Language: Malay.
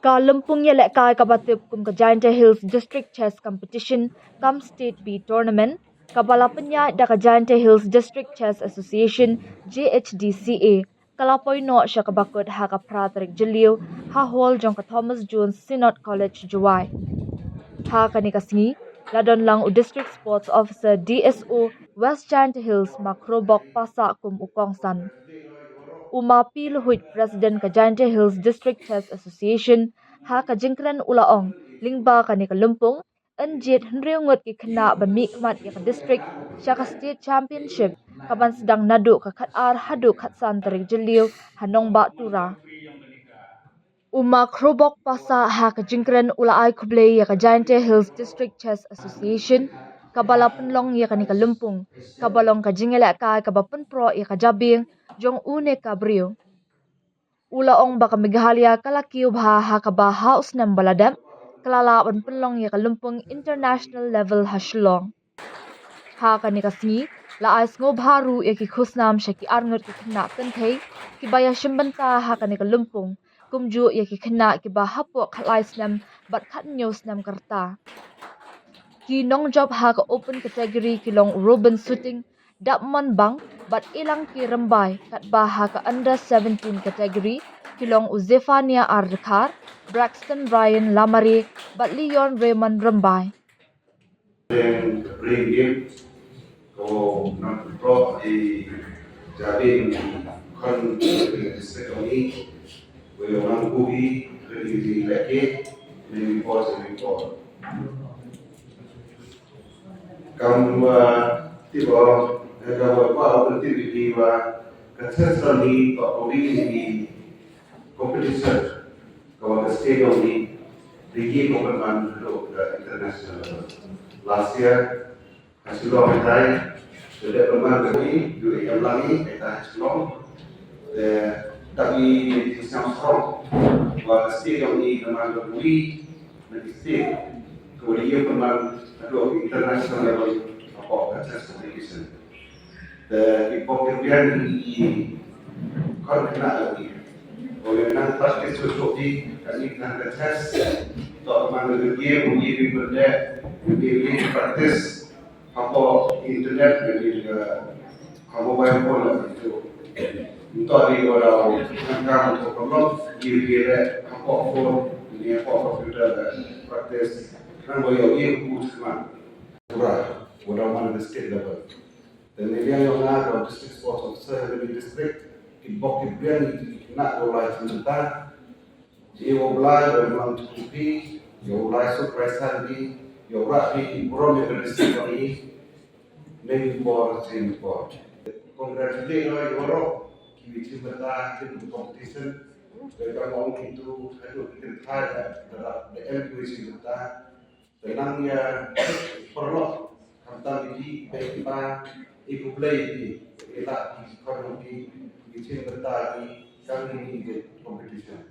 Ka Lumpung Yelek Kai Kabatip Kum Ka Giant Hills District Chess Competition Kam State B Tournament Kabala Penya da ka Giant Hills District Chess Association JHDCA Kalapoy no siya kabakod ha ka Pratrick Julio ha hall jong ka Thomas Jones Synod College Juwai. Ha ka ni kasngi ladon lang u District Sports Officer DSO West Giant Hills Makrobok Pasa Kum Ukongsan. Uma Piluhuit President ka Giant Hills District Chess Association ha ka jingkran ulaong lingba ka ni kalumpong anjit henriungot ki kena ban mi kmat ya ka district siya ka state championship kaban sedang nadu ka khatar hadu khatsan tarik jeliu hanong ba tura. Uma Krobok Pasa ha ka jingkran ulaay kublay ya ka Giant Hills District Chess Association kabala penlong ya ka ni kalumpong kabalong ka jingela ka kabapun pro ya ka jabing jong une kabrio. Ulaong baka mighalya kalakiw ha hakaba haus ng baladam kalalaban penlong ya kalumpong international level haslong. Ha ka ni kasngi laas ngob haru ya ki khusnam siya ki arngot ki kena kentay ki baya shimbanta ha ka ni kalumpong kumju ya ki kena ki ba hapo khalai snam bat khat news nam karta. Ki nong job ha ka open category ki long Ruben shooting Dapman bang bat ilang ki rembay kat baha ka under 17 category kilong Uzefania Ardekar, Braxton Ryan Lamari bat Leon Raymond rembay. Then bring him to not pro di jadi kon sekali we orang kubi di lagi di pos kamu tiba kalau apa berarti dia kata ni kalau di competition kalau ke stadium ni tinggi kompetimen untuk international last year hasil orang sudah pernah beri dua yang lagi kita hasil tapi di Samsung kalau stadium ni teman beri nanti stadium kemudian teman untuk international level apa chess competition. The kemudian di kon kena lagi. Oleh nang pasti sesuatu kali nang chess untuk mengambil game menjadi benda menjadi praktis apa internet menjadi juga mobile phone itu untuk di orang angkat untuk promote kira apa phone ini apa komputer praktis nang boleh game usman pura orang mana state level dan ini yang ada district sports officer dari district ibok ibrian nak oleh cinta dia mulai memang cukupi dia mulai surprise di dia rapi prom yang district ini maybe for Singapore congratulate orang kita cinta di competition mereka mau itu aduh kita terhadap the LPC kita tenangnya perlu tentang ini kita ikut play di kita ekonomi di cinta di kami ini competition